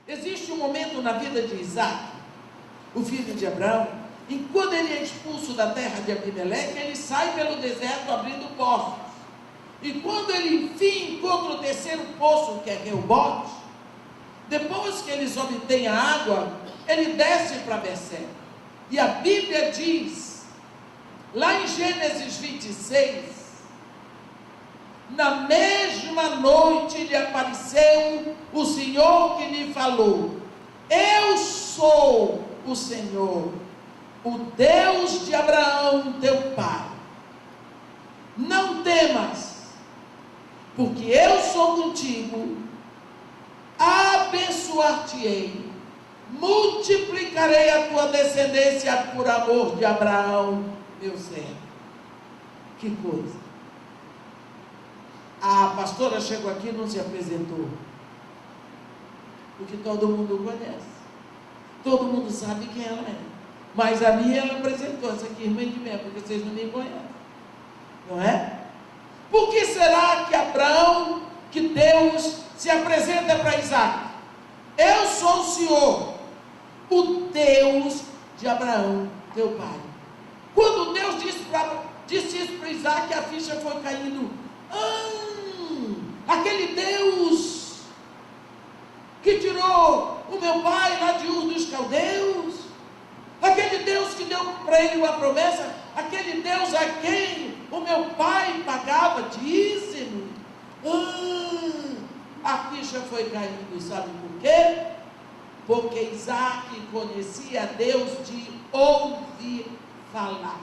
Existe um momento na vida de Isaac, o filho de Abraão, e quando ele é expulso da terra de Abimeleque, ele sai pelo deserto abrindo poços. E quando ele enfim encontra o terceiro poço, que é Reobote, depois que eles obtêm a água, ele desce para Berseba. E a Bíblia diz, lá em Gênesis 26, na mesma noite lhe apareceu o Senhor que lhe falou: eu sou o Senhor, o Deus de Abraão teu pai. Não temas, porque eu sou contigo, abençoar-te-ei, multiplicarei a tua descendência por amor de Abraão, meu servo. Que coisa! A pastora chegou aqui e não se apresentou, porque todo mundo conhece, todo mundo sabe quem ela é, mas a minha ela apresentou, essa aqui irmã de mim, porque vocês não me conhecem, não é? Por que será que Abraão, que Deus se apresenta para Isaac? Eu sou o Senhor, o Deus de Abraão, teu pai. Quando Deus disse isso para Isaac, a ficha foi caindo. Aquele Deus que tirou o meu pai lá de Ur dos Caldeus, aquele Deus que deu para ele uma promessa, aquele Deus a quem o meu pai pagava dízimo. A ficha foi caindo, sabe por quê? Porque Isaac conhecia Deus de ouvir falar.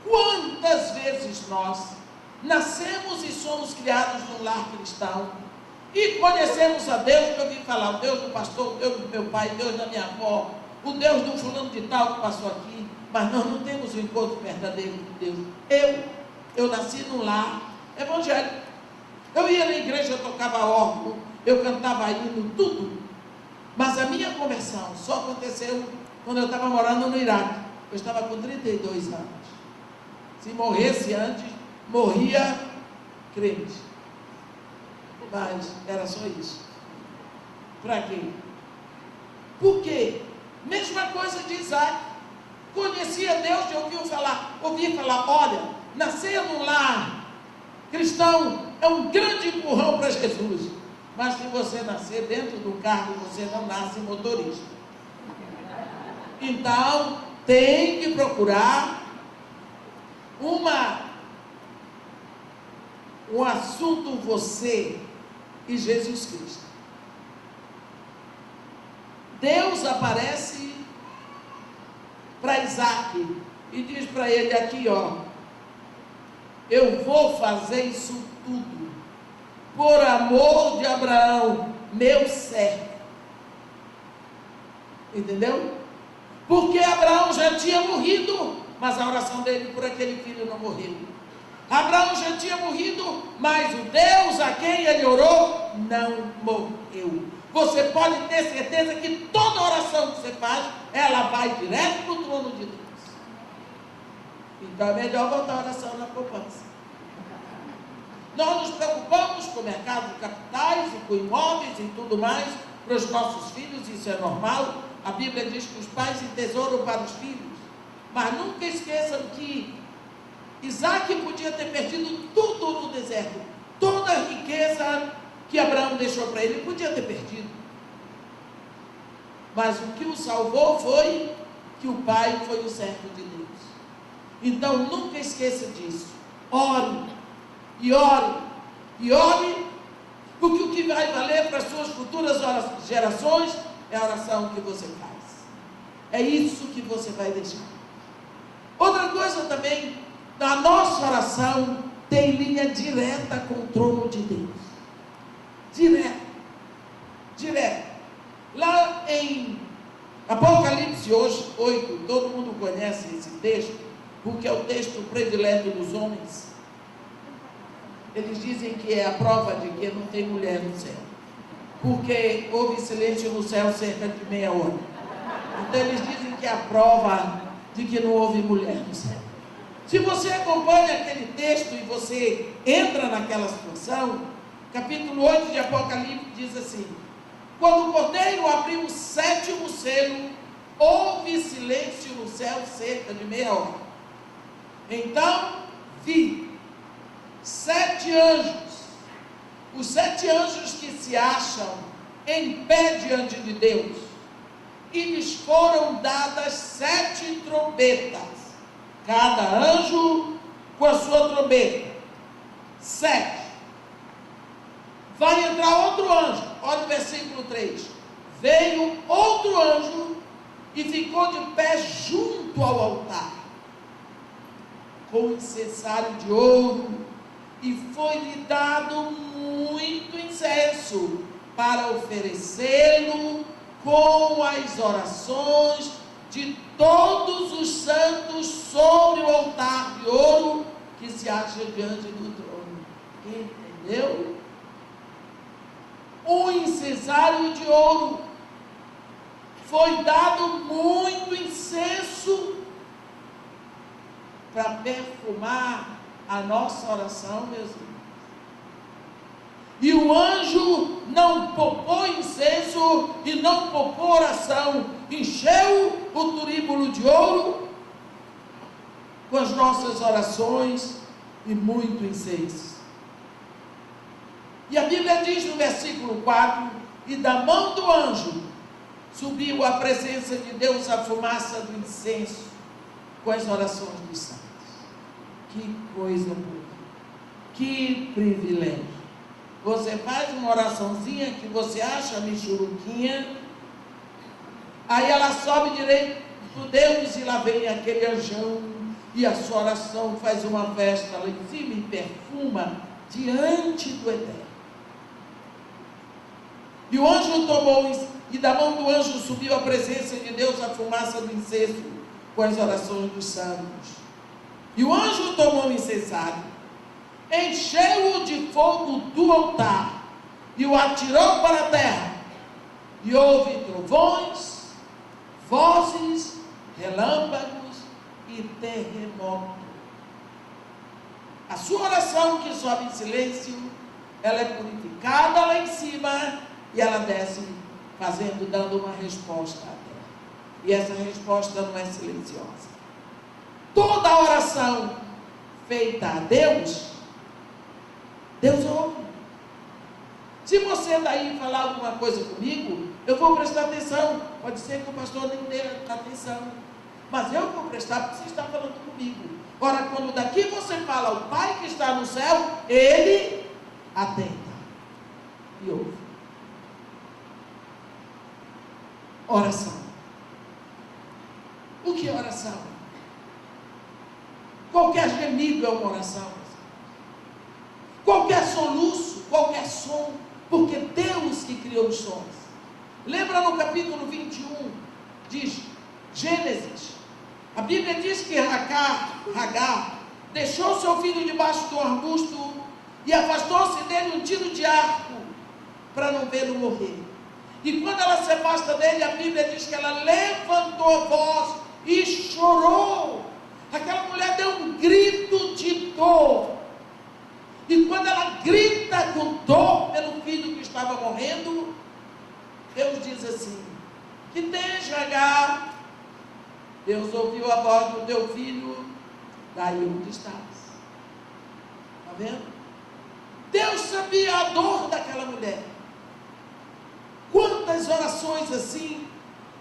Quantas vezes nós nascemos e somos criados num lar cristão e conhecemos a Deus de ouvir falar, o Deus do pastor, o Deus do meu pai, o Deus da minha avó, o Deus do fulano de tal que passou aqui, mas nós não temos o encontro verdadeiro com Deus. Eu nasci num lar evangélico, eu ia na igreja, eu tocava órgão, eu cantava hino, tudo, mas a minha conversão só aconteceu quando eu estava morando no Iraque. Eu estava com 32 anos. Se morresse antes, morria crente, mas era só isso. Para quê? Por quê? Mesma coisa de Isaac, conhecia Deus de ouvir falar, olha, nascer num lar cristão é um grande empurrão para Jesus, mas se você nascer dentro do carro, você não nasce motorista. Então tem que procurar um assunto, você e Jesus Cristo. Deus aparece para Isaac e diz para ele aqui, ó: eu vou fazer isso tudo por amor de Abraão, meu servo. Entendeu? Porque Abraão já tinha morrido, mas a oração dele por aquele filho não morreu. Abraão já tinha morrido, mas o Deus a quem ele orou não morreu. Você pode ter certeza que toda oração que você faz, ela vai direto para o trono de Deus. Então é melhor botar a oração na poupança. Nós nos preocupamos com o mercado de capitais e com imóveis e tudo mais para os nossos filhos, isso é normal. A Bíblia diz que os pais entesouram para os filhos, mas nunca esqueçam que Isaac podia ter perdido tudo no deserto, toda a riqueza que Abraão deixou para ele, podia ter perdido, mas o que o salvou foi que o pai foi o servo de Deus. Então nunca esqueça disso. Ore, e ore, e ore, porque o que vai valer para as suas futuras gerações é a oração que você faz. É isso que você vai deixar. Outra coisa também, a nossa oração tem linha direta com o trono de Deus. Direto. Lá em Apocalipse 8, todo mundo conhece esse texto, porque é o texto predileto dos homens. Eles dizem que é a prova de que não tem mulher no céu, porque houve silêncio no céu cerca de meia hora. Então eles dizem que é a prova de que não houve mulher no céu. Se você acompanha aquele texto e você entra naquela situação, capítulo 8 de Apocalipse diz assim: Quando o cordeiro abriu o 7º selo, houve silêncio no céu cerca de meia hora. Então vi 7 anjos, os 7 anjos que se acham em pé diante de Deus, e lhes foram dadas 7 trombetas, cada anjo com a sua trombeta. 7. Vai entrar outro anjo, olha o versículo 3. Veio outro anjo e ficou de pé junto ao altar, com incensário de ouro, e foi-lhe dado muito incenso para oferecê-lo com as orações de todos os santos sobre o altar de ouro que se acha diante do trono. Entendeu? Um incensário de ouro. Foi dado muito incenso para perfumar a nossa oração, meus irmãos. E o anjo não poupou incenso e não poupou oração, encheu o turíbulo de ouro com as nossas orações e muito incenso. E a Bíblia diz no versículo 4: e da mão do anjo subiu à presença de Deus a fumaça do incenso com as orações dos santos. Que coisa boa, que privilégio. Você faz uma oraçãozinha que você acha michuruquinha, aí ela sobe direito para Deus e lá vem aquele anjão, e a sua oração faz uma festa lá em cima e perfuma diante do Eterno. E o anjo tomou, e da mão do anjo subiu à presença de Deus a fumaça do incenso com as orações dos santos. E o anjo tomou o incensário, encheu-o de fogo do altar e o atirou para a terra, e houve trovões, vozes, relâmpagos e terremoto. A sua oração, que sobe em silêncio, ela é purificada lá em cima e ela desce dando uma resposta à terra. E essa resposta não é silenciosa. Toda a oração feita a Deus, Deus ouve. Se você daí falar alguma coisa comigo, eu vou prestar atenção. Pode ser que o pastor nem dê atenção, mas eu vou prestar porque você está falando comigo. Ora, quando daqui você fala ao Pai que está no céu, Ele atenta e ouve. Oração. O que é oração? Qualquer gemido é uma oração. Qualquer soluço, qualquer som, porque Deus que criou os sons. Lembra no capítulo 21 de Gênesis? A Bíblia diz que Hagar deixou seu filho debaixo do arbusto e afastou-se dele um tiro de arco para não vê-lo morrer. E quando ela se afasta dele, a Bíblia diz que ela levantou a voz e chorou. Aquela mulher deu um grito de dor. E quando ela grita com dor pelo filho que estava morrendo, Deus diz assim: que tens, Hagar? Deus ouviu a voz do teu filho, daí onde estás. Está vendo? Deus sabia a dor daquela mulher. Quantas orações assim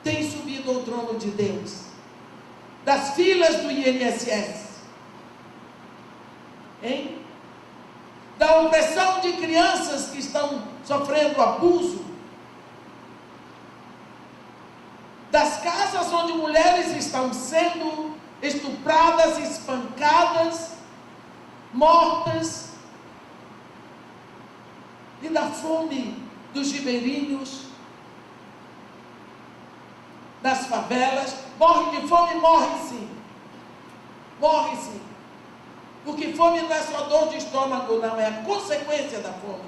têm subido ao trono de Deus? Das filas do INSS, hein? Da opressão de crianças que estão sofrendo abuso, das casas onde mulheres estão sendo estupradas, espancadas, mortas, e da fome dos ribeirinhos, das favelas. Morre de fome, morre sim. Morre sim. Porque fome não é só dor de estômago, não, é a consequência da fome.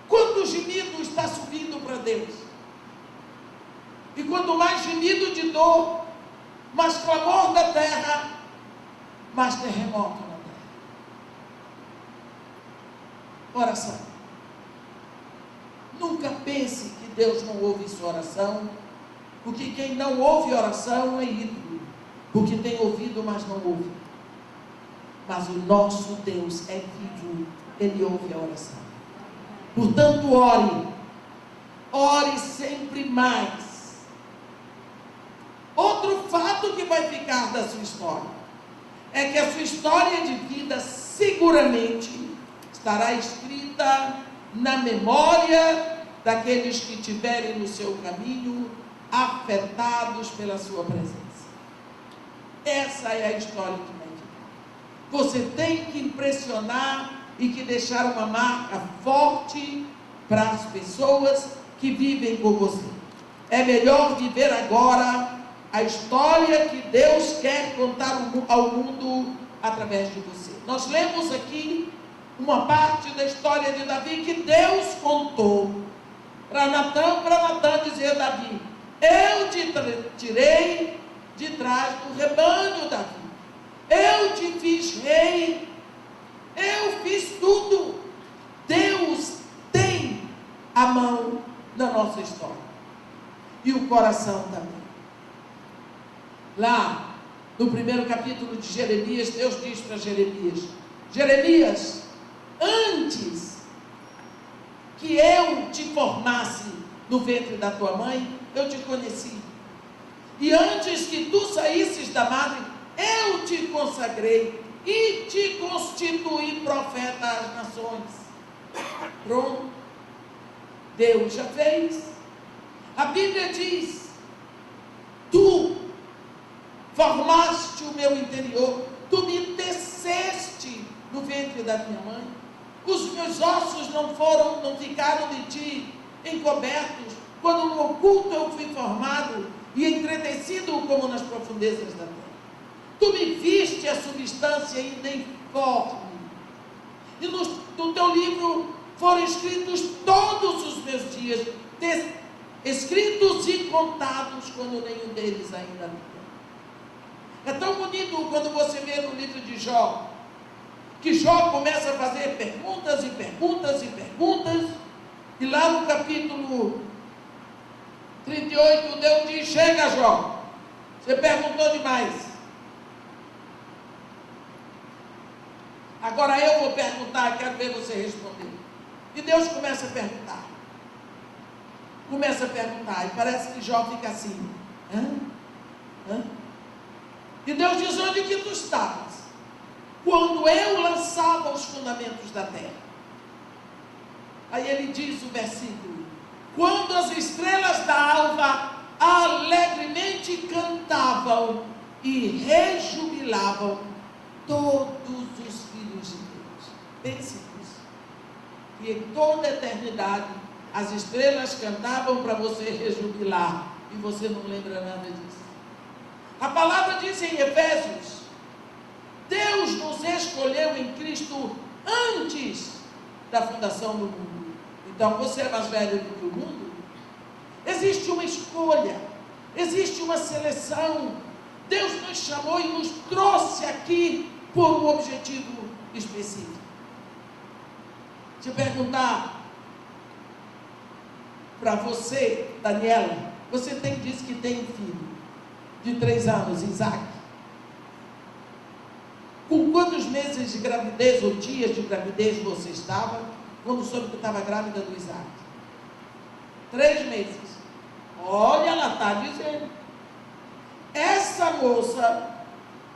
Quanto gemido está subindo para Deus? E quanto mais gemido de dor, mais clamor da terra, mais terremoto na terra. Oração. pense que Deus não ouve sua oração, porque quem não ouve oração é ídolo, porque tem ouvido, mas não ouve. Mas o nosso Deus é vivo, Ele ouve a oração. Portanto, ore sempre mais. Outro fato que vai ficar da sua história é que a sua história de vida seguramente estará escrita na memória daqueles que estiverem no seu caminho, afetados pela sua presença. Essa é a história que vai ficar. Você tem que impressionar e que deixar uma marca forte para as pessoas que vivem com você. É melhor viver agora a história que Deus quer contar ao mundo através de você. Nós lemos aqui uma parte da história de Davi que Deus contou para Natã dizer a Davi: eu te tirei de trás do rebanho, Davi. Eu te fiz rei. Eu fiz tudo. Deus tem a mão na nossa história. E o coração também. Lá, no primeiro capítulo de Jeremias, Deus diz para Jeremias: Jeremias, antes que eu te formasse no ventre da tua mãe, eu te conheci. E antes que tu saísses da madre, eu te consagrei e te constituí profeta às nações. Pronto. Deus já fez. A Bíblia diz: tu formaste o meu interior, tu me teceste no ventre da minha mãe. Os meus ossos não ficaram de ti encobertos, quando no oculto eu fui formado e entretecido como nas profundezas da terra. Tu me viste a substância ainda informe, e no teu livro foram escritos todos os meus dias, escritos e contados, quando nenhum deles ainda havia. É tão bonito quando você vê no livro de Jó, que Jó começa a fazer perguntas e perguntas e perguntas, e lá no capítulo 38, Deus diz: chega, Jó, você perguntou demais. Agora eu vou perguntar, quero ver você responder. E Deus começa a perguntar. E parece que Jó fica assim: hã? E Deus diz: onde que tu estavas quando eu lançava os fundamentos da terra? Aí ele diz o versículo: quando as estrelas da alva alegremente cantavam e rejubilavam todos os filhos de Deus. Pense nisso. E em toda a eternidade as estrelas cantavam para você rejubilar, e você não lembra nada disso. A palavra diz em Efésios: Deus nos escolheu em Cristo antes da fundação do mundo. Então você é mais velho do que o mundo? Existe uma escolha, existe uma seleção. Deus nos chamou e nos trouxe aqui por um objetivo específico. Se eu perguntar para você, Daniela, você disse que tem um filho de 3 anos, Isaac. Com quantos meses de gravidez ou dias de gravidez você estava quando soube que estava grávida do Isaac? 3 meses. Olha, ela está dizendo. Essa moça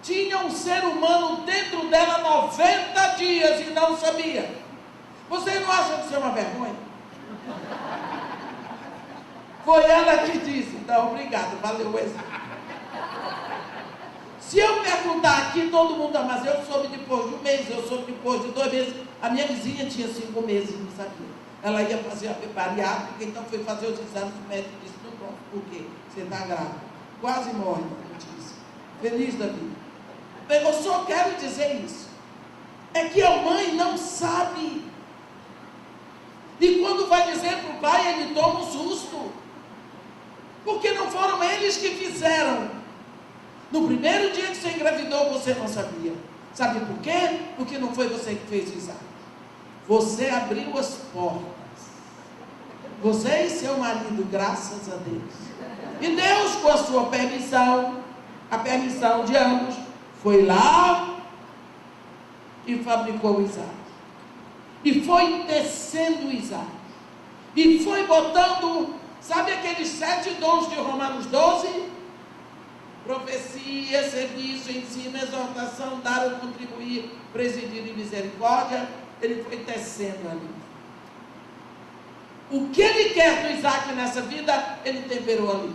tinha um ser humano dentro dela 90 dias e não sabia. Você não acha que isso é uma vergonha? Foi ela que disse. Então, obrigado, valeu o exemplo. Se eu perguntar aqui, todo mundo, mas eu soube depois de 1 mês, eu soube depois de 2 meses. A minha vizinha tinha 5 meses e não sabia. Ela ia fazer a bariátrica, então foi fazer os exames, o médico disse: não pronto, por quê? Você está grávida. Quase morre, a notícia. Feliz da vida. Eu só quero dizer isso. É que a mãe não sabe. E quando vai dizer para o pai, ele toma um susto. Porque não foram eles que fizeram. No primeiro dia que você engravidou, você não sabia. Sabe por quê? Porque não foi você que fez o exame. Você abriu as portas. Você e seu marido, graças a Deus. E Deus, com a sua permissão, a permissão de ambos, foi lá e fabricou Isaac. E foi tecendo Isaac. E foi botando, sabe aqueles 7 dons de Romanos 12? Profecia, serviço, ensino, exortação, dar ou contribuir, presidir e misericórdia. Ele foi tecendo ali. O que ele quer do Isaac nessa vida, ele temperou ali.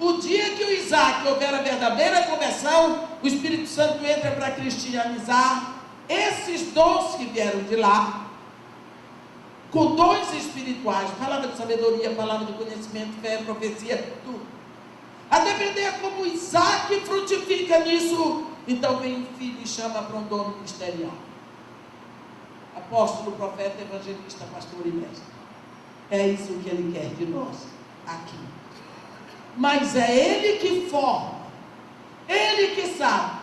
O dia que o Isaac houver a verdadeira conversão, o Espírito Santo entra para cristianizar esses dons que vieram de lá, com dons espirituais, palavra de sabedoria, palavra de conhecimento, fé, profecia, tudo. A depender como Isaac frutifica nisso, então vem o filho e chama para um dom ministerial. Apóstolo, profeta, evangelista, pastor e mestre. É isso que ele quer de nós aqui. Mas é ele que forma, ele que sabe.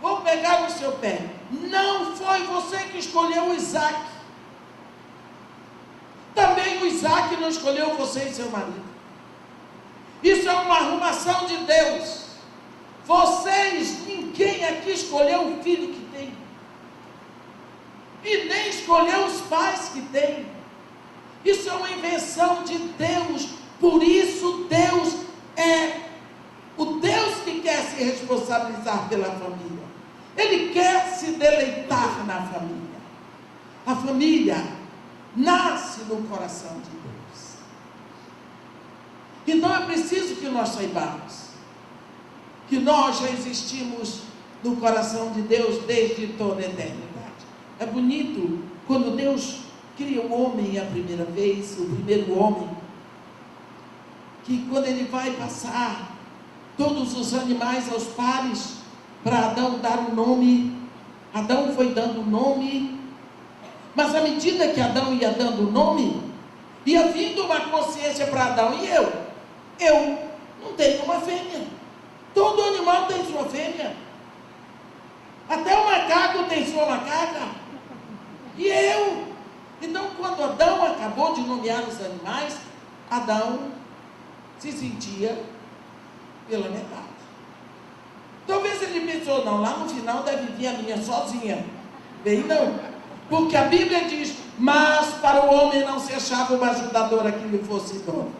Vou pegar no seu pé. Não foi você que escolheu o Isaac. Também o Isaac não escolheu você e seu marido. Isso é uma arrumação de Deus. Vocês, ninguém aqui escolheu o filho que tem. E nem escolheu os pais que tem. Isso é uma invenção de Deus. Por isso Deus é o Deus que quer se responsabilizar pela família. Ele quer se deleitar na família. A família nasce no coração de Deus. Então é preciso que nós saibamos que nós já existimos no coração de Deus desde toda a eternidade. É bonito quando Deus cria o homem a primeira vez, o primeiro homem, que quando ele vai passar todos os animais aos pares, para Adão dar um nome, Adão foi dando nome, mas à medida que Adão ia dando nome, ia vindo uma consciência para Adão, e eu não tenho uma fêmea, todo animal tem sua fêmea, até o macaco tem sua macaca, e eu. Então quando Adão acabou de nomear os animais, Adão se sentia pela metade. Talvez ele pensou, não, lá no final deve vir a minha sozinha. Bem, não. Porque a Bíblia diz, mas para o homem não se achava uma ajudadora que lhe fosse idônea.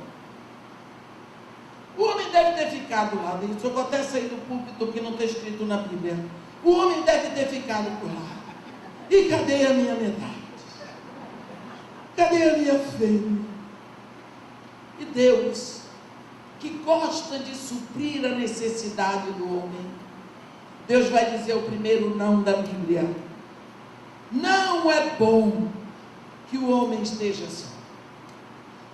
O homem deve ter ficado lá, eu vou até sair do púlpito que não está escrito na Bíblia. O homem deve ter ficado por lá. E cadê a minha metade? Cadê a minha fêmea? E Deus, que gosta de suprir a necessidade do homem, Deus vai dizer o primeiro não da Bíblia: não é bom que o homem esteja só.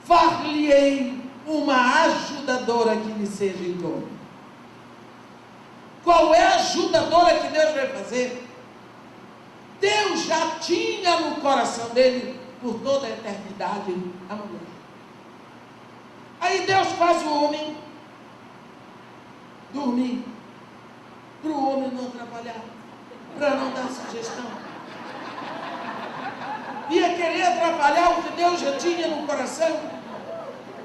Far-lhe-ei uma ajudadora que lhe seja idônea. Qual é a ajudadora que Deus vai fazer? Deus já tinha no coração dele, por toda a eternidade, a mulher. Aí Deus faz o homem dormir, para o homem não trabalhar, para não dar sugestão. Ia querer atrapalhar o que Deus já tinha no coração.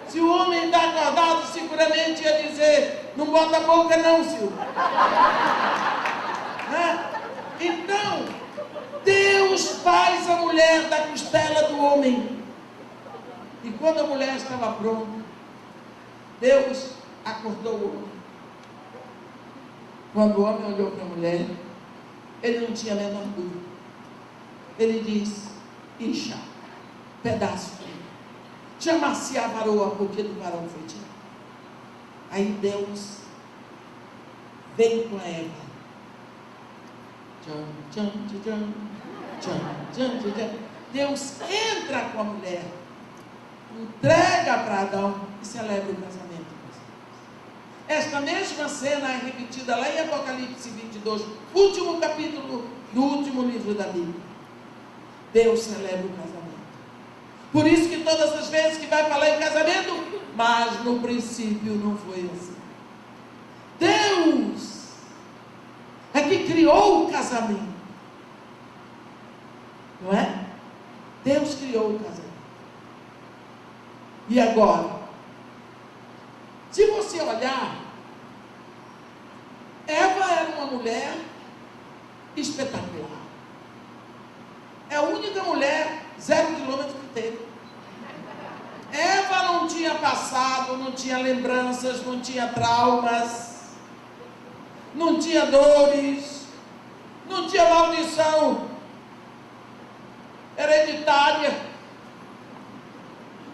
Se o homem está acordado, seguramente ia dizer, não bota a boca não, Silvio. Então, Deus faz a mulher da costela do homem. E quando a mulher estava pronta, Deus acordou o homem. Quando o homem olhou para a mulher, ele não tinha a menor dúvida. Ele disse, Isha, pedaço, chama-se a varoa, porque do varão foi tirado. Aí Deus vem com a Eva. Deus entra com a mulher, entrega para Adão e celebra o casamento. Esta mesma cena é repetida lá em Apocalipse 22, último capítulo do último livro da Bíblia. Deus celebra o casamento. Por isso que todas as vezes que vai falar em casamento, mas no princípio não foi assim. Deus é que criou o casamento, não é? Deus criou o casamento. E agora? Se você olhar, Eva era uma mulher espetacular. É a única mulher 0 quilômetro que teve. Eva não tinha passado, não tinha lembranças, não tinha traumas, não tinha dores, não tinha maldição hereditária,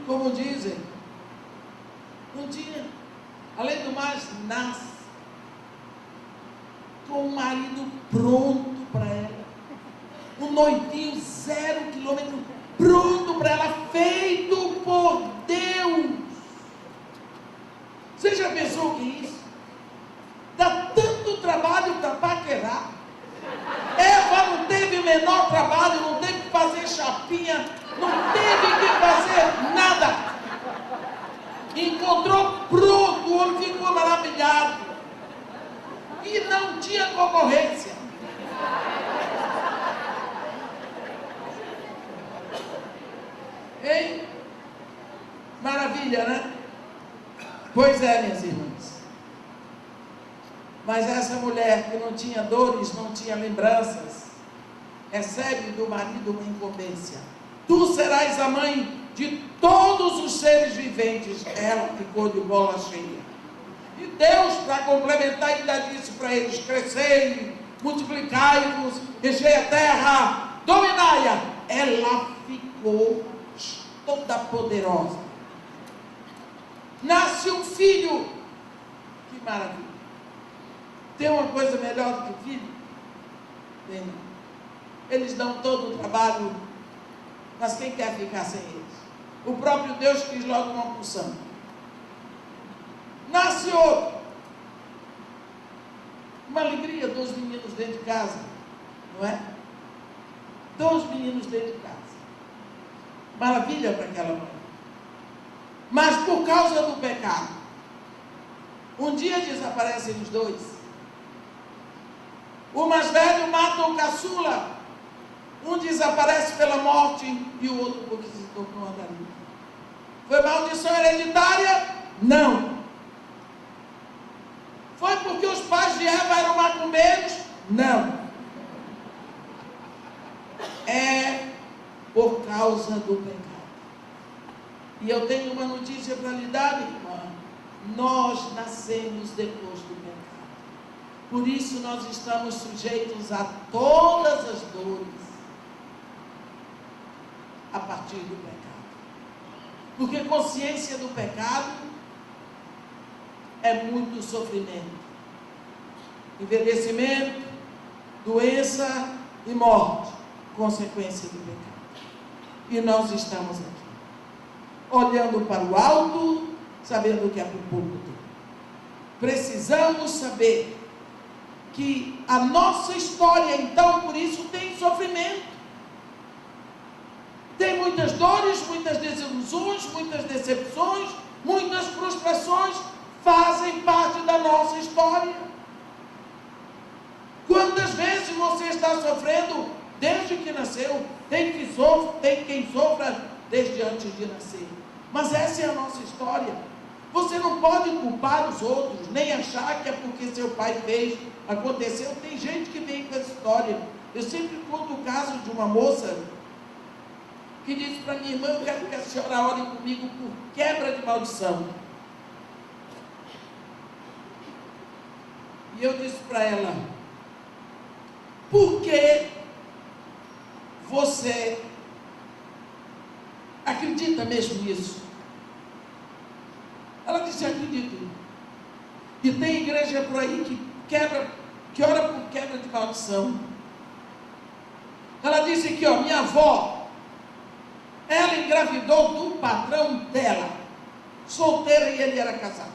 como dizem. Não tinha. Além do mais, nasce com um marido pronto para ela. Um noitinho 0 quilômetro pronto para ela, feito por Deus. Você já pensou que isso? Dá tanto trabalho para paquerar. Eva não teve o menor trabalho, não teve que fazer chapinha, não teve que fazer nada. Encontrou pronto, o homem ficou maravilhado. E não tinha concorrência. Hein? Maravilha, né? Pois é, minhas irmãs. Mas essa mulher que não tinha dores, não tinha lembranças, recebe do marido uma incumbência. Tu serás a mãe de todos os seres viventes. Ela ficou de bola cheia. E Deus, para complementar, ainda disse para eles: crescei, multiplicai-vos, enchei a terra, dominai-a. Ela ficou toda poderosa. Nasce um filho. Que maravilha. Tem uma coisa melhor do que filho? Tem não. Eles dão todo o trabalho, mas quem quer ficar sem eles? O próprio Deus quis logo uma porção. Nasce outro. Uma alegria, 2 meninos dentro de casa, não é? 2 meninos dentro de casa. Maravilha para aquela mãe. Mas por causa do pecado, um dia desaparecem os 2. O mais velho mata o caçula. Um desaparece pela morte e o outro porque se tornou andarilho. Foi maldição hereditária? Não. Foi porque os pais de Eva eram macumbeiros? Não. É por causa do pecado. E eu tenho uma notícia para lhe dar, irmã. Nós nascemos depois do pecado. Por isso nós estamos sujeitos a todas as dores a partir do pecado. Porque consciência do pecado é muito sofrimento, envelhecimento, doença e morte, consequência do pecado. E nós estamos aqui, olhando para o alto, sabendo que é por pouco tempo. Precisamos saber que a nossa história, então, por isso tem sofrimento. Tem muitas dores, muitas desilusões, muitas decepções, muitas frustrações, fazem parte da nossa história. Quantas vezes você está sofrendo desde que nasceu? Tem quem sofra desde antes de nascer. Mas essa é a nossa história. Você não pode culpar os outros, nem achar que é porque seu pai fez, aconteceu. Tem gente que vem com essa história. Eu sempre conto o caso de uma moça que disse para minha irmã: eu quero que a senhora ore comigo por quebra de maldição. E eu disse para ela: por que você acredita mesmo nisso? Ela disse: acredito. E tem igreja por aí que ora por quebra de maldição. Ela disse que, minha avó, ela engravidou do patrão dela, solteira, e ele era casado.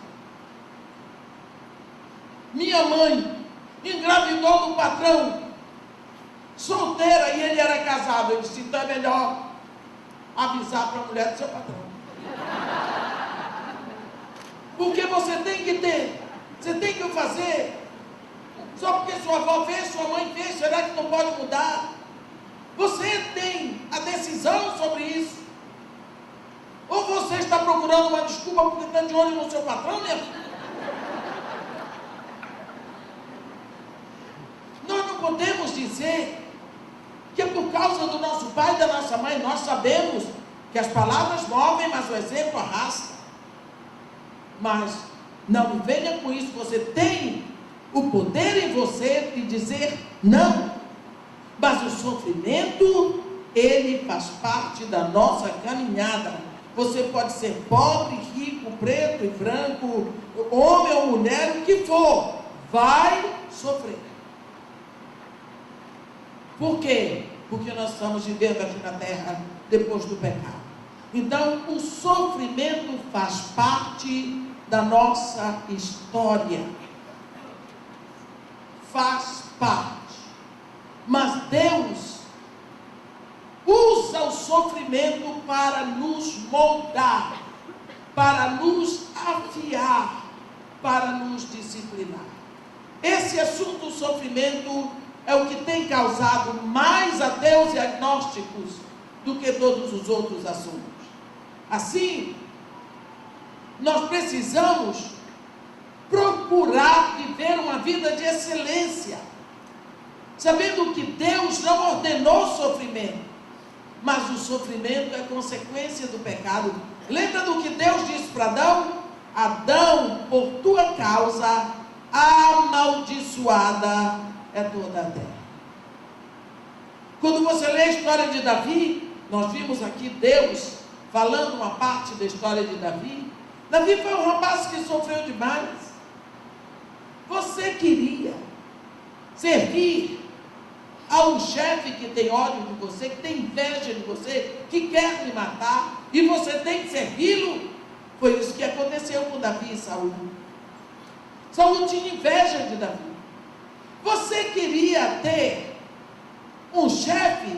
Minha mãe engravidou do patrão, solteira, e ele era casado. Eu disse: então é melhor avisar para a mulher do seu patrão. Porque você tem que ter, você tem que fazer. Só porque sua avó fez, sua mãe fez, será que não pode mudar? Você tem a decisão sobre isso. Ou você está procurando dando uma desculpa porque está de olho no seu patrão, minha filha. Nós não podemos dizer que é por causa do nosso pai e da nossa mãe. Nós sabemos que as palavras movem, mas o exemplo arrasta. Mas não me venha com isso. Você tem o poder em você de dizer não. Mas o sofrimento, ele faz parte da nossa caminhada. Você pode ser pobre, rico, preto e branco, homem ou mulher, o que for, vai sofrer. Por quê? Porque nós estamos vivendo aqui na terra depois do pecado. Então, o sofrimento faz parte da nossa história. Faz parte. Mas Deus usa o sofrimento para nos moldar, para nos afiar, para nos disciplinar. Esse assunto do sofrimento é o que tem causado mais ateus e agnósticos do que todos os outros assuntos. Assim, nós precisamos procurar viver uma vida de excelência, sabendo que Deus não ordenou sofrimento, mas o sofrimento é consequência do pecado. Lembra do que Deus disse para Adão? Adão, por tua causa, amaldiçoada é toda a terra. Quando você lê a história de Davi, nós vimos aqui Deus falando uma parte da história de Davi. Davi foi um rapaz que sofreu demais. Você queria servir a um chefe que tem ódio de você, que tem inveja de você, que quer lhe matar, e você tem que servi-lo? Foi isso que aconteceu com Davi e Saul. Saul tinha inveja de Davi. Você queria ter um chefe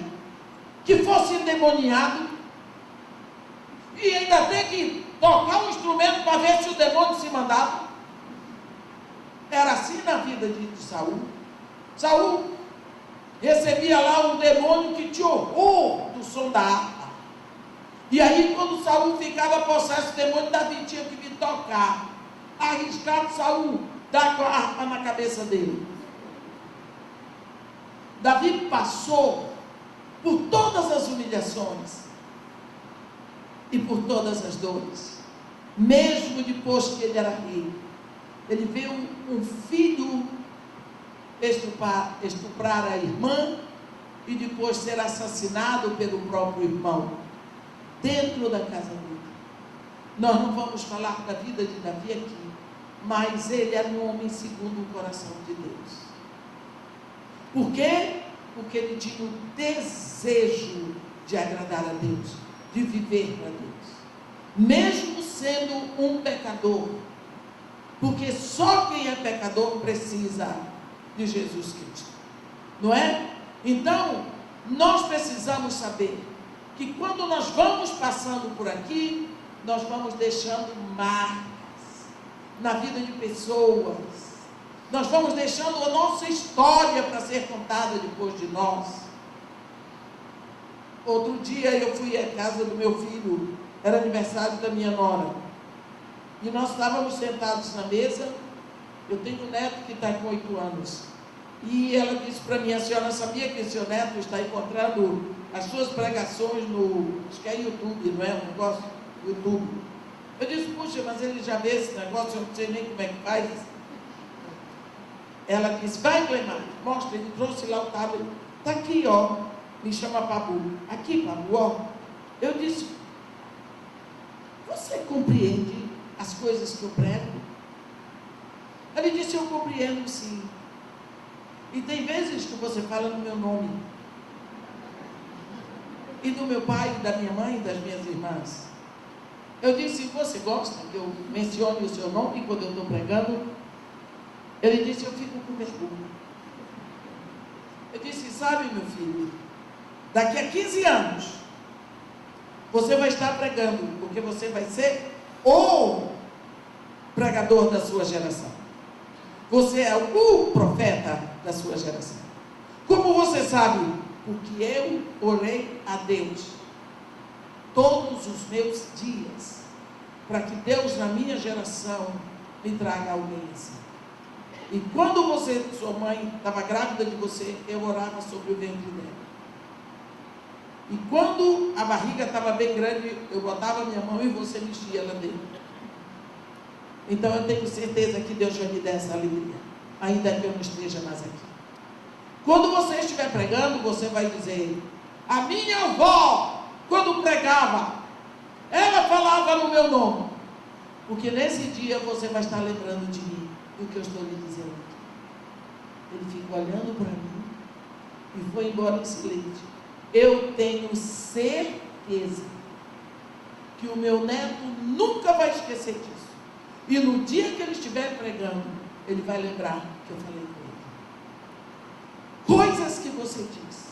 que fosse endemoniado e ainda ter que tocar um instrumento para ver se o demônio se mandava? Era assim na vida de Saul. Saul recebia lá um demônio que tinha horror do som da harpa. E aí, quando Saul ficava possesso do demônio, Davi tinha que vir tocar. Arriscado Saul dar com a harpa na cabeça dele. Davi passou por todas as humilhações e por todas as dores. Mesmo depois que ele era rei, ele viu um filho estuprar a irmã e depois ser assassinado pelo próprio irmão, dentro da casa dele. Nós não vamos falar da vida de Davi aqui, mas ele era um homem segundo o coração de Deus. Por quê? Porque ele tinha o desejo de agradar a Deus, de viver para Deus, mesmo sendo um pecador, porque só quem é pecador precisa de Jesus Cristo, não é? Então, nós precisamos saber que quando nós vamos passando por aqui, nós vamos deixando marcas na vida de pessoas, nós vamos deixando a nossa história para ser contada depois de nós. Outro dia eu fui à casa do meu filho, era aniversário da minha nora, e nós estávamos sentados na mesa. Eu tenho um neto que está com 8 anos, e ela disse para mim: a senhora sabia que seu neto está encontrando as suas pregações no, acho que é YouTube, não é? Um negócio YouTube. Eu disse: puxa, mas ele já vê esse negócio, eu não sei nem como é que faz. Ela disse: vai, Cleimar, mostra. Ele trouxe lá o tablet, está aqui, ó, me chama Pabu, aqui, Pabu, ó. Eu disse: você compreende as coisas que eu prego? Ele disse: eu compreendo, sim. E tem vezes que você fala no meu nome, e do meu pai, da minha mãe e das minhas irmãs. Eu disse: você gosta que eu mencione o seu nome quando eu estou pregando? Ele disse: eu fico com vergonha. Eu disse: sabe, meu filho, daqui a 15 anos, você vai estar pregando, porque você vai ser o pregador da sua geração. Você é o profeta da sua geração. Como você sabe? Porque eu orei a Deus todos os meus dias para que Deus na minha geração me traga alguém assim. E quando você, sua mãe, estava grávida de você, eu orava sobre o ventre dela. E quando a barriga estava bem grande, eu botava a minha mão e você mexia lá dentro. Então eu tenho certeza que Deus vai me dar essa alegria, ainda que eu não esteja mais aqui. Quando você estiver pregando, você vai dizer: a minha avó, quando pregava, ela falava no meu nome. Porque nesse dia você vai estar lembrando de mim, do que eu estou lhe dizendo aqui. Ele fica olhando para mim e foi embora em silêncio. Eu tenho certeza que o meu neto nunca vai esquecer disso. E no dia que ele estiver pregando, ele vai lembrar que eu falei com ele. Coisas que você diz,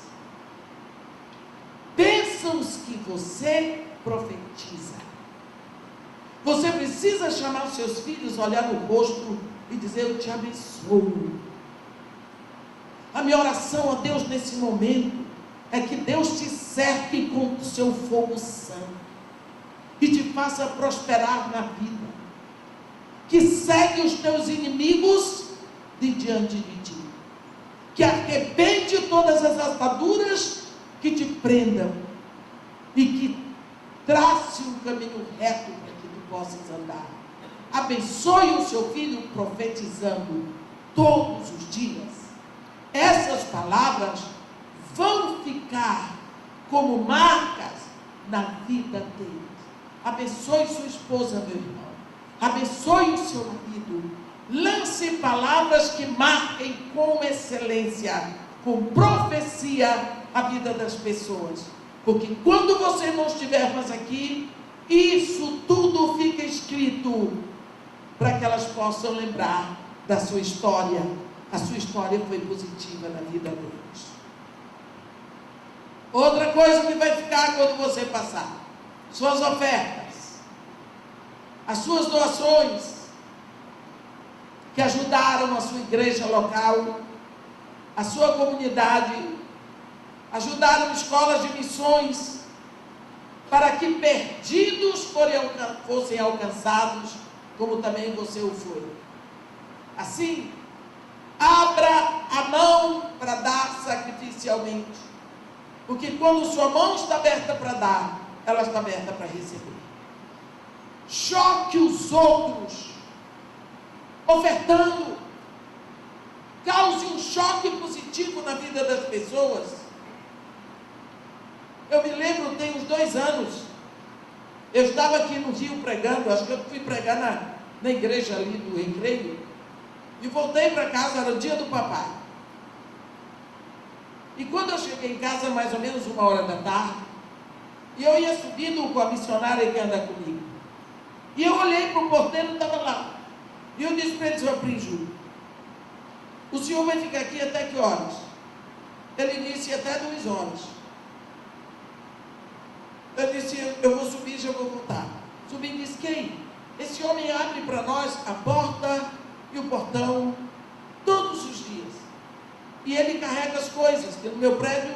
bênçãos que você profetiza. Você precisa chamar os seus filhos, olhar no rosto e dizer: eu te abençoo. A minha oração a Deus nesse momento é que Deus te cerque com o seu fogo santo e te faça prosperar na vida, que segue os teus inimigos de diante de ti, que arrebente todas as ataduras que te prendam e que trace um caminho reto para que tu possas andar. Abençoe o seu filho profetizando todos os dias. Essas palavras vão ficar como marcas na vida deles. Abençoe sua esposa, meu irmão. Abençoe o seu marido. Lance palavras que marquem com excelência, com profecia, a vida das pessoas. Porque quando você não estiver mais aqui, isso tudo fica escrito para que elas possam lembrar da sua história. A sua história foi positiva na vida deles. Outra coisa que vai ficar quando você passar: suas ofertas, as suas doações, que ajudaram a sua igreja local, a sua comunidade, ajudaram escolas de missões, para que perdidos fossem alcançados, como também você o foi. Assim, abra a mão para dar sacrificialmente, porque quando sua mão está aberta para dar, ela está aberta para receber. Choque os outros, ofertando, cause um choque positivo na vida das pessoas. Eu me lembro, tem uns 2 anos, eu estava aqui no Rio pregando, acho que eu fui pregar na igreja ali do Recreio, e voltei para casa, era o dia do papai. E quando eu cheguei em casa, mais ou menos 1h da tarde, e eu ia subindo com a missionária que anda comigo, e eu olhei para o porteiro, estava lá, e eu disse para ele: seu Prígio, o senhor vai ficar aqui até que horas? Ele disse: até 2 horas. Eu disse: eu vou subir e já vou voltar. Subi e disse: quem? Esse homem abre para nós a porta e o portão todos os dias, e ele carrega as coisas, porque no meu prédio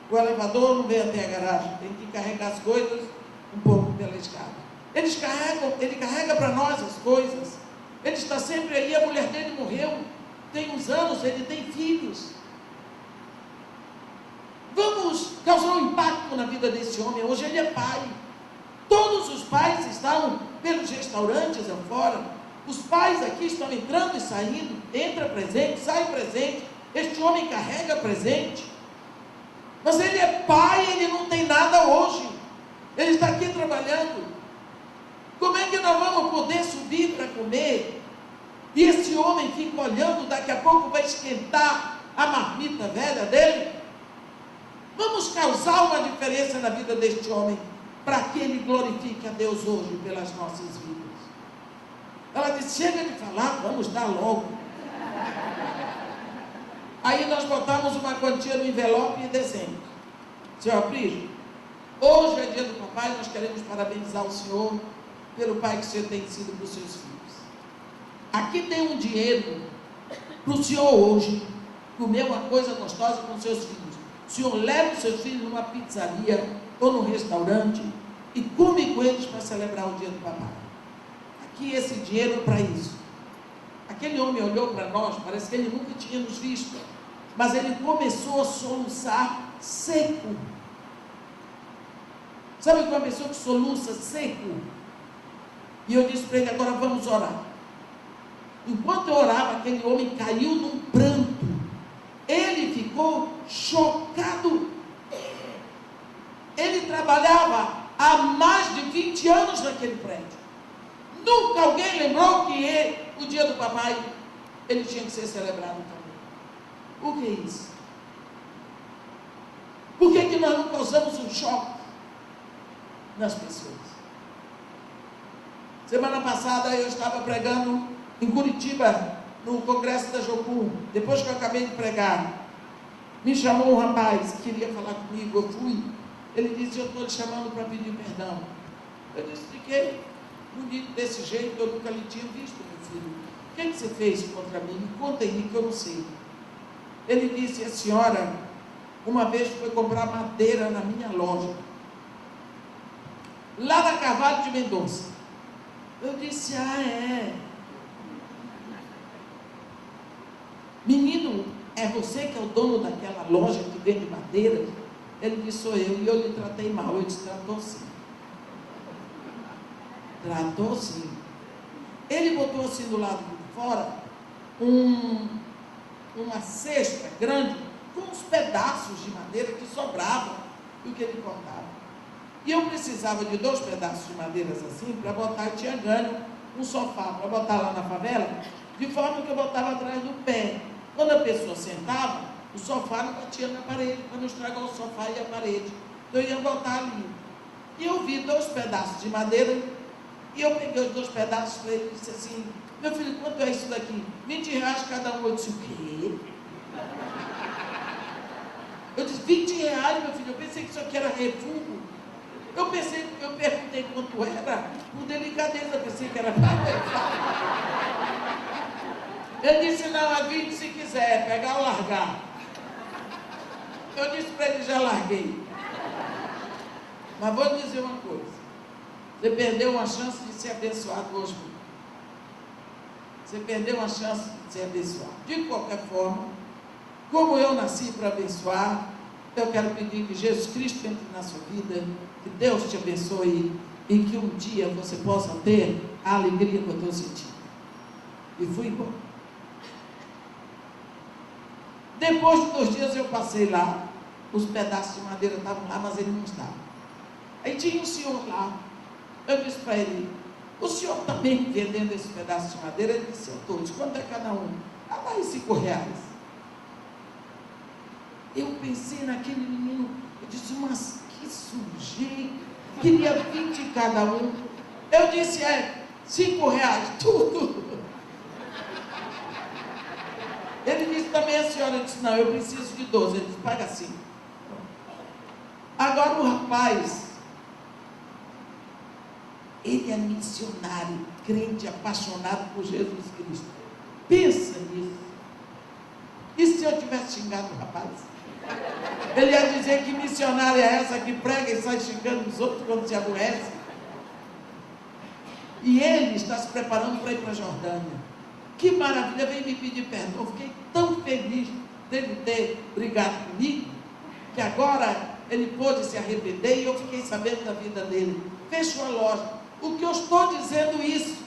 o elevador não vem até a garagem, tem que carregar as coisas um pouco pela escada. Ele carrega para nós as coisas, ele está sempre aí. A mulher dele morreu tem uns anos, ele tem filhos. Vamos causar um impacto na vida desse homem. Hoje ele é pai. Todos os pais estão pelos restaurantes afora. Os pais aqui estão entrando e saindo. Entra presente, sai presente. Este homem carrega presente. Mas ele é pai, ele não tem nada hoje. Ele está aqui trabalhando. Como é que nós vamos poder subir para comer? E esse homem fica olhando, daqui a pouco vai esquentar a marmita velha dele. Vamos causar uma diferença na vida deste homem, para que ele glorifique a Deus hoje pelas nossas vidas. Ela disse: chega de falar, vamos dar logo. Aí nós botamos uma quantia no envelope e dezembro. Senhor Prígio, hoje é dia do papai, nós queremos parabenizar o senhor pelo pai que o senhor tem sido para os seus filhos. Aqui tem um dinheiro para o senhor hoje comer uma coisa gostosa com seus filhos. O senhor leva os seus filhos numa pizzaria ou num restaurante e come com eles para celebrar o dia do papai. Aqui esse dinheiro para isso. Aquele homem olhou para nós, parece que ele nunca tinha nos visto, mas ele começou a soluçar seco. Sabe uma pessoa que soluça seco? E eu disse para ele, agora vamos orar. Enquanto eu orava, aquele homem caiu num pranto. Ele ficou chocado. Ele trabalhava há mais de 20 anos naquele prédio. Nunca alguém lembrou que o dia do papai, ele tinha que ser celebrado também. O que é isso? Por que nós não causamos um choque nas pessoas? Semana passada eu estava pregando em Curitiba, no congresso da Jocum. Depois que eu acabei de pregar, me chamou um rapaz que queria falar comigo. Eu fui. Ele disse, eu estou lhe chamando para pedir perdão. Eu disse, fiquei bonito desse jeito, eu nunca lhe tinha visto, meu filho. O que você fez contra mim? Me conta aí que eu não sei. Ele disse, a senhora uma vez foi comprar madeira na minha loja, lá na Carvalho de Mendonça. Eu disse, é. Menino, é você que é o dono daquela loja que vende madeira? Ele disse, sou eu, e eu lhe tratei mal. Eu disse, tratou sim. Tratou sim. Ele botou assim do lado de fora uma cesta grande com uns pedaços de madeira que sobravam do que ele cortava. E eu precisava de 2 pedaços de madeiras assim para botar, eu tinha ganho um sofá para botar lá na favela, de forma que eu botava atrás do pé. Quando a pessoa sentava, o sofá não batia na parede, para não estragar o sofá e a parede. Então eu ia botar ali. E eu vi 2 pedaços de madeira, e eu peguei os 2 pedaços para ele e disse assim, meu filho, quanto é isso daqui? 20 reais cada um. Eu disse, o quê? Eu disse, 20 reais, meu filho, eu pensei que isso aqui era refúgio. Eu perguntei quanto era, por delicadeza, eu pensei que era Ele disse, não, é 20 se quiser, pegar ou largar. Eu disse para ele, já larguei. Mas vou lhe dizer uma coisa, você perdeu uma chance de ser abençoado hoje. Você perdeu uma chance de ser abençoado. De qualquer forma, como eu nasci para abençoar, eu quero pedir que Jesus Cristo entre na sua vida, que Deus te abençoe e que um dia você possa ter a alegria que eu estou sentindo. E fui embora. Depois de 2 dias eu passei lá, os pedaços de madeira estavam lá, mas ele não estava. Aí tinha um senhor lá, eu disse para ele, o senhor também vendendo esse pedaço de madeira? Ele disse, eu estou. Disse, quanto é cada um? Aí 5 reais. Eu pensei naquele menino, eu disse, mas que sujeito, queria 20 cada um. Eu disse, 5 reais, tudo. Ele disse também, a senhora, eu disse, não, eu preciso de 12. Ele disse, paga 5. Agora o rapaz, ele é missionário, crente, apaixonado por Jesus Cristo. Pensa nisso. E se eu tivesse xingado o rapaz? Ele ia dizer que missionária é essa que prega e sai xingando os outros quando se aborrece. E ele está se preparando para ir para a Jordânia. Que maravilha, veio me pedir perdão. Eu fiquei tão feliz dele ter brigado comigo, que agora ele pôde se arrepender e eu fiquei sabendo da vida dele. Fechou a loja. O que eu estou dizendo isso,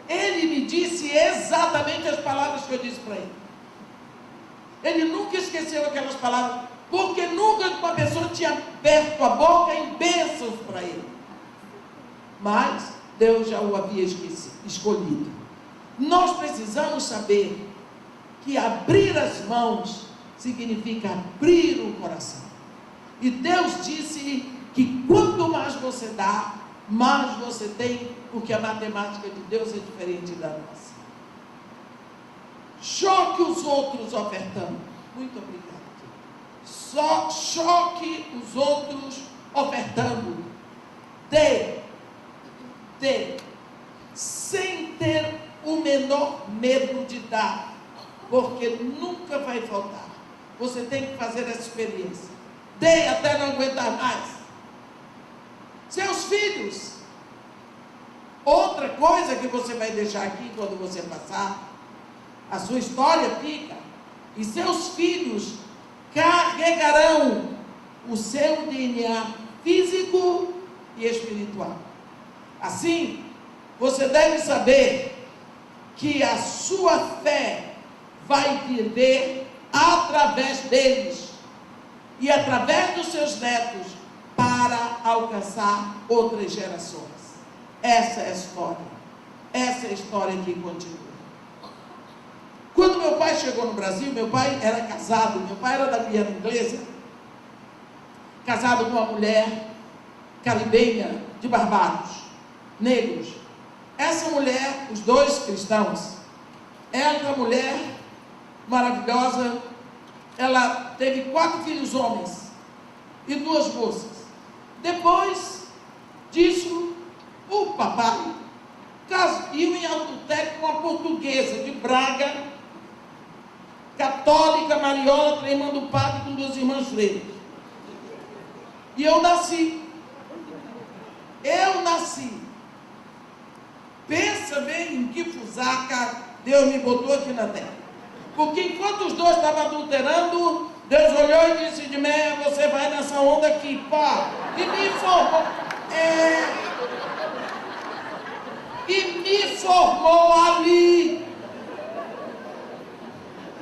ele me disse exatamente as palavras que eu disse para ele. Ele nunca esqueceu aquelas palavras, porque nunca uma pessoa tinha aberto a boca em bênçãos para ele. Mas Deus já o havia escolhido. Nós precisamos saber que abrir as mãos significa abrir o coração. E Deus disse que quanto mais você dá, mais você tem, porque a matemática de Deus é diferente da nossa. Choque os outros ofertando. Muito obrigado. Só choque os outros ofertando. Dê. Sem ter o menor medo de dar, porque nunca vai faltar. Você tem que fazer essa experiência. Dê até não aguentar mais. Seus filhos filhos. Outra coisa que você vai deixar aqui quando você passar, a sua história fica, e seus filhos carregarão o seu DNA físico e espiritual. Assim, você deve saber que a sua fé vai viver através deles e através dos seus netos para alcançar outras gerações. Essa é a história. Essa é a história que continua. Quando meu pai chegou no Brasil, meu pai era casado, meu pai era da Guiana Inglesa, casado com uma mulher caribenha de Barbados, negros. Essa mulher, os dois cristãos, essa mulher maravilhosa, ela teve 4 filhos homens e 2 moças. Depois disso, o papai iam em adultério com uma portuguesa de Braga, católica, mariola, tremando padre com 2 irmãs freiras. E eu nasci. Pensa bem em que fusaca Deus me botou aqui na terra. Porque enquanto os dois estavam adulterando, Deus olhou e disse: de meia, você vai nessa onda aqui, pá. E me formou. E me formou ali.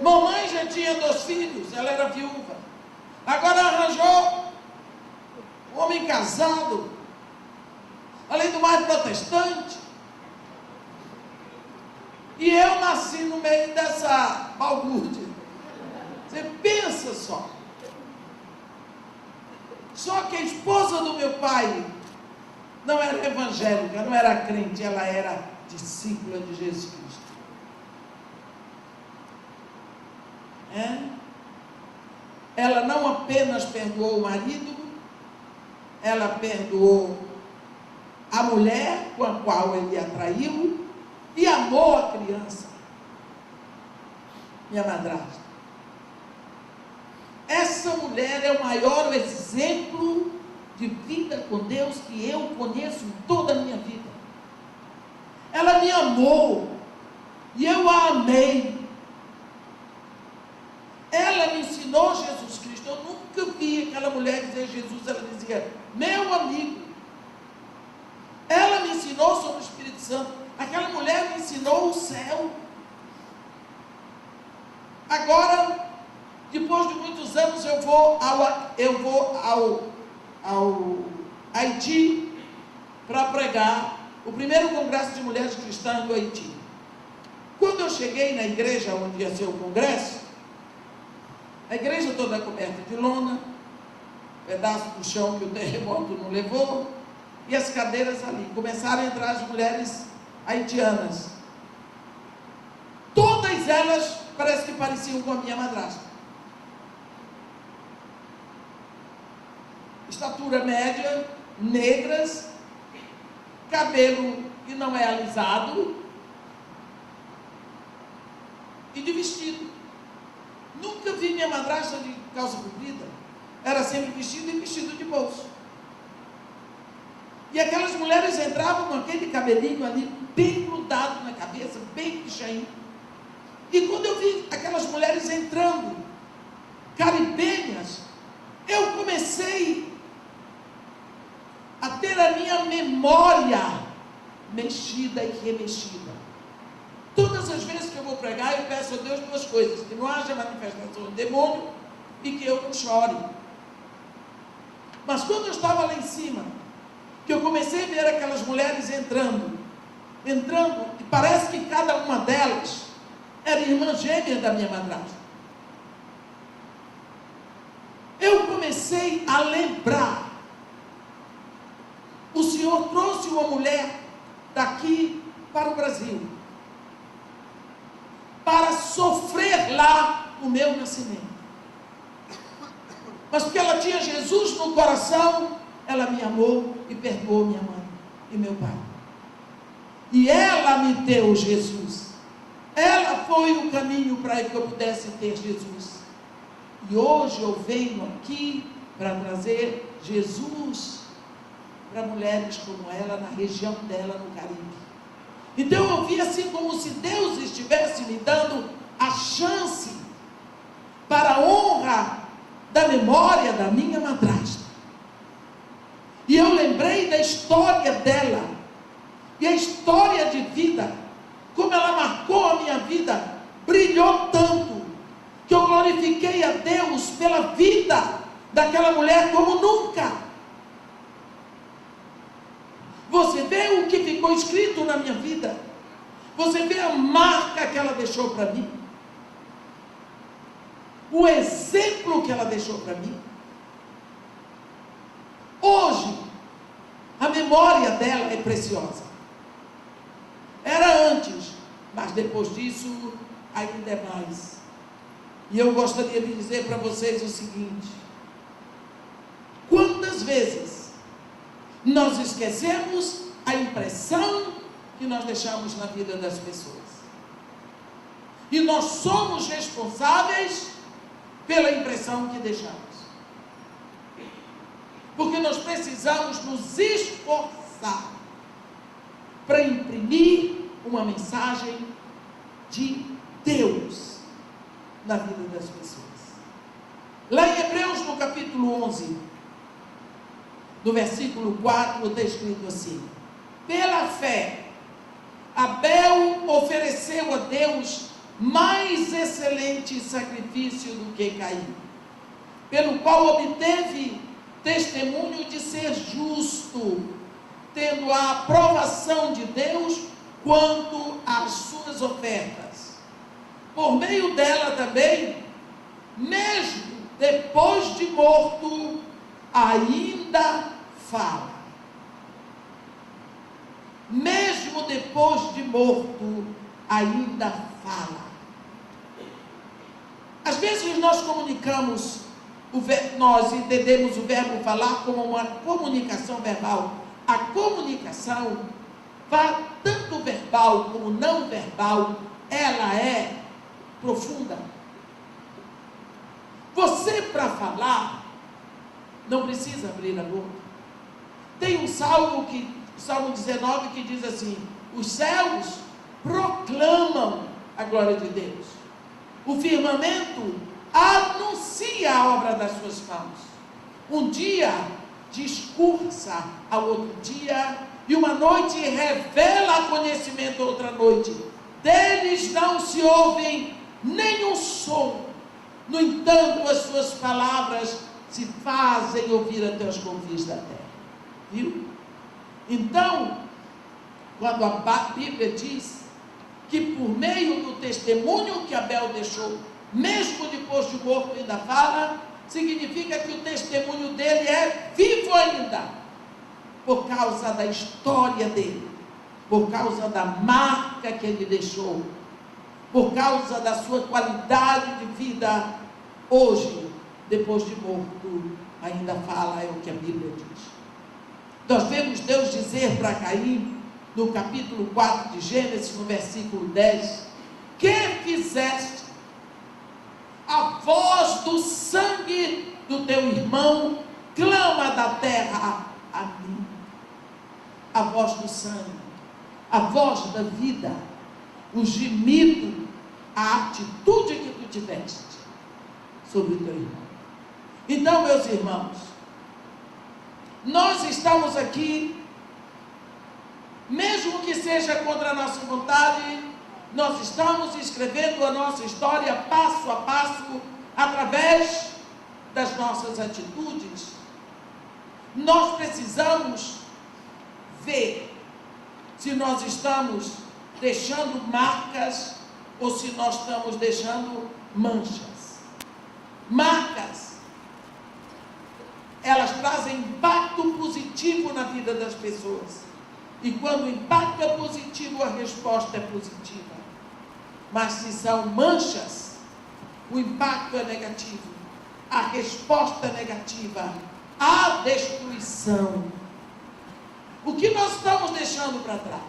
Mamãe já tinha 2 filhos, ela era viúva. Agora arranjou um homem casado, além do mais protestante. E eu nasci no meio dessa balbúrdia. Você pensa só. Só que a esposa do meu pai não era evangélica, não era crente, ela era discípula de Jesus Cristo. Ela não apenas perdoou o marido, ela perdoou a mulher com a qual ele a traiu e amou a criança, minha madrasta. Essa mulher é o maior exemplo de vida com Deus que eu conheço em toda a minha vida. Ela me amou e eu a amei. Ela me ensinou Jesus Cristo. Eu nunca vi aquela mulher dizer Jesus, ela dizia meu amigo. Ela me ensinou sobre o Espírito Santo. Aquela mulher me ensinou o céu. Agora, depois de muitos anos, eu vou ao Haiti para pregar o primeiro congresso de mulheres cristãs do Haiti. Quando eu cheguei na igreja onde ia ser o congresso, a igreja toda coberta de lona, pedaço do chão que o terremoto não levou, e as cadeiras ali. Começaram a entrar as mulheres haitianas. Todas elas parece que pareciam com a minha madrasta. Estatura média, negras, cabelo que não é alisado e de vestido. Nunca vi minha madrasta de calça comprida. Era sempre vestido e vestido de bolso. E aquelas mulheres entravam com aquele cabelinho ali bem grudado na cabeça, bem pichain. E quando eu vi aquelas mulheres entrando, caribenhas, eu comecei a ter a minha memória mexida e remexida. Todas as vezes que eu vou pregar, eu peço a Deus 2 coisas: que não haja manifestação de demônio e que eu não chore. Mas quando eu estava lá em cima, que eu comecei a ver aquelas mulheres entrando, e parece que cada uma delas era irmã gêmea da minha madrasta. Eu comecei a lembrar. O Senhor trouxe uma mulher daqui para o Brasil, para sofrer lá o meu nascimento. Mas porque ela tinha Jesus no coração, ela me amou e perdoou minha mãe e meu pai. E ela me deu Jesus. Ela foi o caminho para que eu pudesse ter Jesus. E hoje eu venho aqui para trazer Jesus para mulheres como ela, na região dela, no Caribe. Então eu vi assim como se Deus estivesse me dando a chance para a honra da memória da minha madrasta. E eu lembrei da história dela, e a história de vida, como ela marcou a minha vida, brilhou tanto, que eu glorifiquei a Deus pela vida daquela mulher como nunca. Você vê o que ficou escrito na minha vida, você vê a marca que ela deixou para mim, o exemplo que ela deixou para mim. Hoje, a memória dela é preciosa. Era antes, mas depois disso, ainda é mais. E eu gostaria de dizer para vocês o seguinte: quantas vezes nós esquecemos a impressão que nós deixamos na vida das pessoas? E nós somos responsáveis pela impressão que deixamos. Porque nós precisamos nos esforçar para imprimir uma mensagem de Deus na vida das pessoas. Lá em Hebreus, no capítulo 11, no versículo 4, está escrito assim: pela fé, Abel ofereceu a Deus mais excelente sacrifício do que Caim, pelo qual obteve testemunho de ser justo, tendo a aprovação de Deus quanto às suas ofertas. Por meio dela também, mesmo depois de morto, ainda fala. Mesmo depois de morto, ainda fala. Às vezes nós comunicamos, nós entendemos o verbo falar como uma comunicação verbal. A comunicação, tanto verbal como não verbal, ela é profunda. Você, para falar, não precisa abrir a boca. Tem um salmo, Salmo 19, que diz assim: os céus proclamam a glória de Deus, o firmamento anuncia a obra das suas mãos. Um dia discursa ao outro dia, e uma noite revela conhecimento a outra noite. Deles não se ouvem nenhum som, no entanto as suas palavras se fazem ouvir até os confins da terra. Viu? Então, quando a Bíblia diz que por meio do testemunho que Abel deixou, mesmo depois de morto ainda fala, significa que o testemunho dele é vivo ainda, por causa da história dele, por causa da marca que ele deixou, por causa da sua qualidade de vida. Hoje, depois de morto, ainda fala, é o que a Bíblia diz. Nós vemos Deus dizer para Caim, no capítulo 4 de Gênesis, no versículo 10, que fizeste? A voz do sangue do teu irmão clama da terra a mim. A voz do sangue, a voz da vida, o gemido, a atitude que tu tiveste sobre o teu irmão. Então, meus irmãos, nós estamos aqui, mesmo que seja contra a nossa vontade, nós estamos escrevendo a nossa história passo a passo, através das nossas atitudes. Nós precisamos ver se nós estamos deixando marcas ou se nós estamos deixando manchas. Marcas, elas trazem impacto positivo na vida das pessoas. E quando o impacto é positivo, a resposta é positiva. Mas se são manchas, o impacto é negativo, a resposta é negativa, a destruição. O que nós estamos deixando para trás?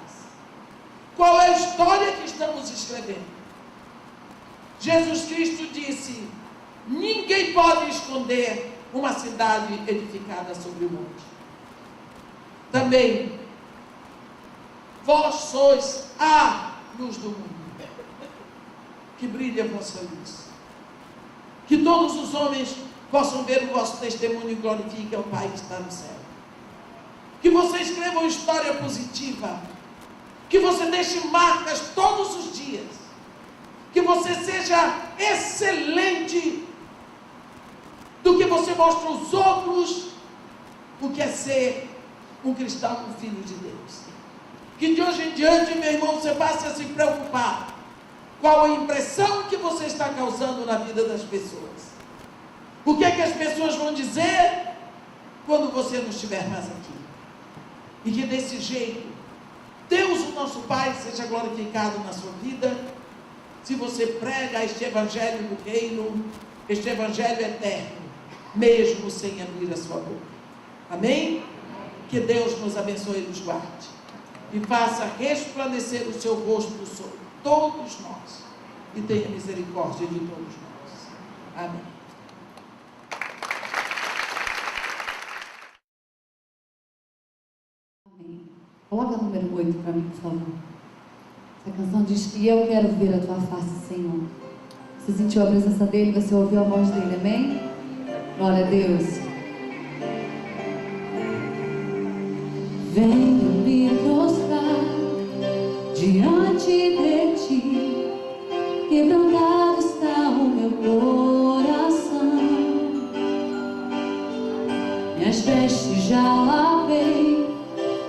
Qual é a história que estamos escrevendo? Jesus Cristo disse: ninguém pode esconder uma cidade edificada sobre o monte. também: vós sois a luz do mundo. Que brilhe a vossa luz. Que todos os homens possam ver o vosso testemunho e glorifiquem ao Pai que está no céu. Que você escreva uma história positiva. Que você deixe marcas todos os dias. Que você seja excelente do que você mostra aos outros o que é ser um cristão, um filho de Deus. Que de hoje em diante, meu irmão, você passe a se preocupar qual a impressão que você está causando na vida das pessoas. O que é que as pessoas vão dizer quando você não estiver mais aqui? E que desse jeito, Deus, o nosso Pai, seja glorificado na sua vida, se você prega este evangelho do reino, este evangelho eterno, mesmo sem abrir a sua boca. Amém? Que Deus nos abençoe e nos guarde, e faça resplandecer o seu rosto sobre todos nós, e tenha misericórdia de todos nós. Amém. Amém. Coloca o número 8 para mim, por favor. Essa canção diz que eu quero ver a tua face, Senhor. Você sentiu a presença dele, você ouviu a voz dele, amém? Glória a Deus. Venho me prostrar diante de ti, quebrantado está o meu coração, minhas vestes já lavei,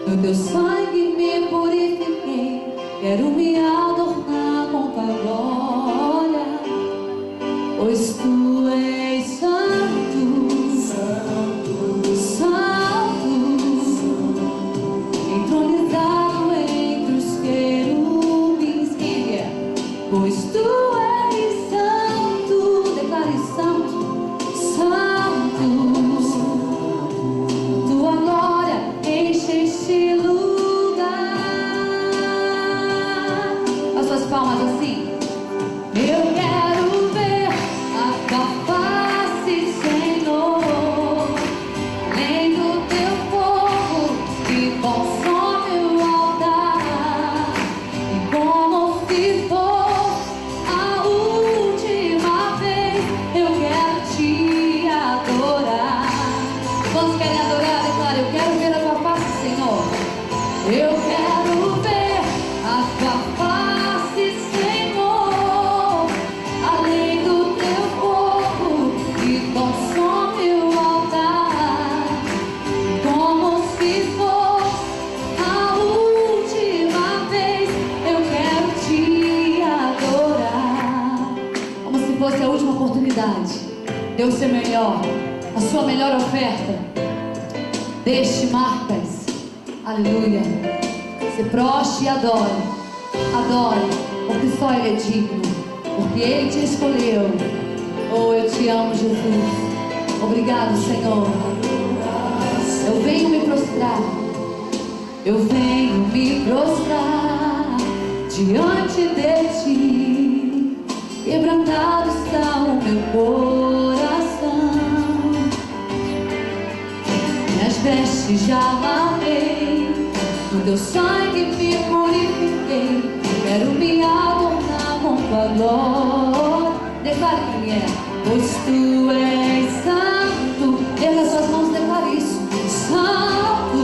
no teu sangue me purifiquei, quero me adornar com tua glória, pois tu és santo, santo, santo, entronizado entre os querubins. Quem é? Pois tu és santo, declare santo, santo, tua glória enche este lugar. As suas palmas assim. Eu quero ver a tua face, Senhor, além do teu fogo que consome o altar, e como se fosse a última vez, eu quero te adorar. Quantos querem adorar? Declara: eu quero ver a tua face, Senhor. Eu quero ver a tua face, Senhor, além do teu fogo que consome o altar, como se fosse a última vez, eu quero te adorar. Como se fosse a última oportunidade, Deus ser melhor, a sua melhor oferta. Deixe marcas, aleluia. Se prostre e adore, adore, porque só Ele é digno, porque Ele te escolheu. Oh, eu te amo, Jesus. Obrigado, Senhor. Eu venho me prostrar, eu venho me prostrar diante de ti, quebrantado está o meu coração, minhas vestes já lavei, no teu sangue me purifiquei, quero me adornar com tua glória. Declare quem é. Pois tu és santo. Erga suas mãos e declare isso. Santo,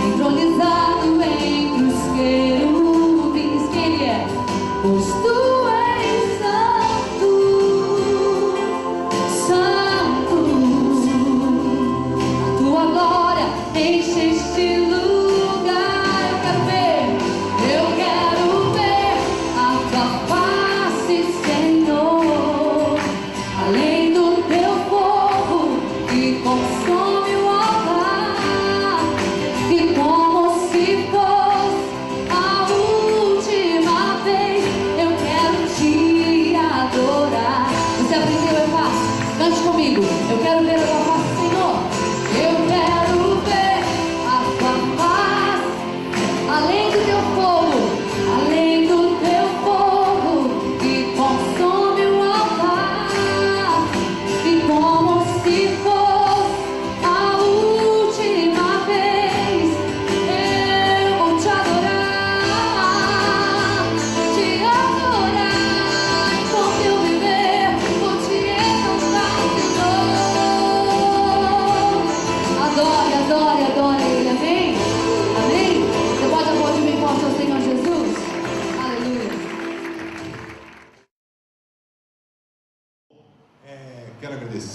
entronizado entre os querubins. Quem ele é? Pois tu és santo, santo, a tua glória enche este lugar. Eu quero ver a tua face, Senhor, além do teu fogo que consome o altar, e como se fosse a última vez, eu quero te adorar. Você aprendeu? É fácil. Cante comigo. Eu quero ver a tua face, Senhor. Eu quero ver a tua face, além do teu fogo, além do teu fogo que consome o altar, e como se fosse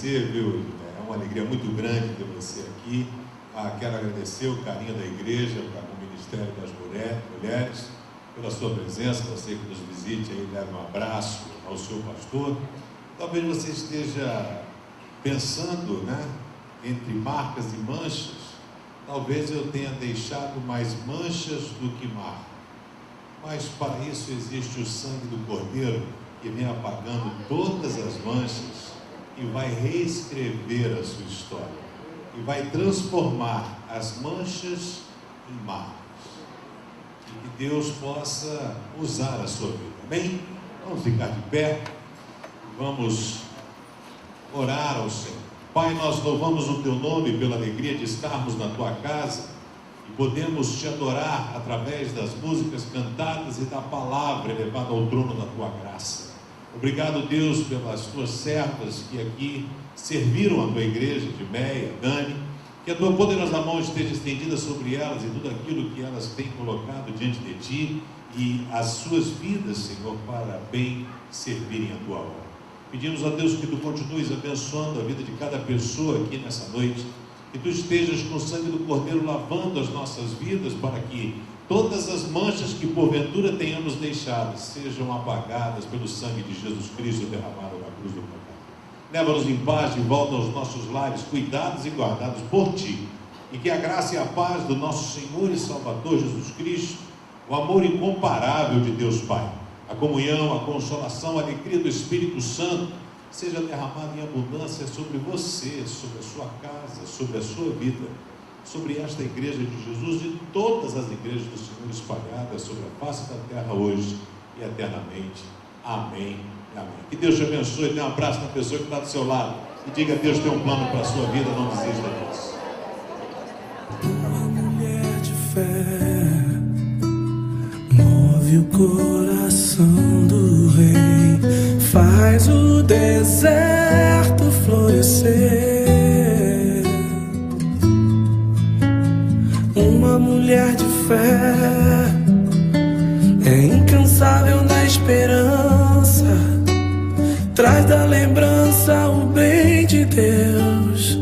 agradecer, viu? É uma alegria muito grande ter você aqui. Quero agradecer o carinho da igreja com o Ministério das Mulheres, pela sua presença. Você que nos visite aí, leve um abraço ao seu pastor. Talvez você esteja pensando, né, entre marcas e manchas. Talvez eu tenha deixado mais manchas do que marcas. Mas para isso existe o sangue do Cordeiro, que vem apagando todas as manchas e vai reescrever a sua história. E vai transformar as manchas em marcas. E que Deus possa usar a sua vida. Amém? Vamos ficar de pé. Vamos orar ao Senhor. Pai, nós louvamos o Teu nome pela alegria de estarmos na Tua casa e podemos Te adorar através das músicas cantadas e da palavra elevada ao trono da Tua graça. Obrigado, Deus, pelas Tuas servas que aqui serviram a Tua igreja de Meia, Dani, que a Tua poderosa mão esteja estendida sobre elas e tudo aquilo que elas têm colocado diante de Ti e as suas vidas, Senhor, para bem servirem a Tua obra. Pedimos a Deus que Tu continues abençoando a vida de cada pessoa aqui nessa noite, que Tu estejas com o sangue do Cordeiro lavando as nossas vidas para que todas as manchas que porventura tenhamos deixado sejam apagadas pelo sangue de Jesus Cristo derramado na cruz do Calvário. Leva-nos em paz de volta aos nossos lares, cuidados e guardados por Ti, e que a graça e a paz do nosso Senhor e Salvador Jesus Cristo, o amor incomparável de Deus Pai, a comunhão, a consolação, a alegria do Espírito Santo seja derramada em abundância sobre você, sobre a sua casa, sobre a sua vida, sobre esta igreja de Jesus e todas as igrejas do Senhor espalhadas sobre a face da terra hoje e eternamente. Amém. Amém. Que Deus te abençoe. Dê um abraço na pessoa que está do seu lado e diga: Deus tem um plano para a sua vida, não desista disso. Uma mulher de fé move o coração do rei, faz o deserto florescer. Uma mulher de fé é incansável na esperança, traz da lembrança o bem de Deus.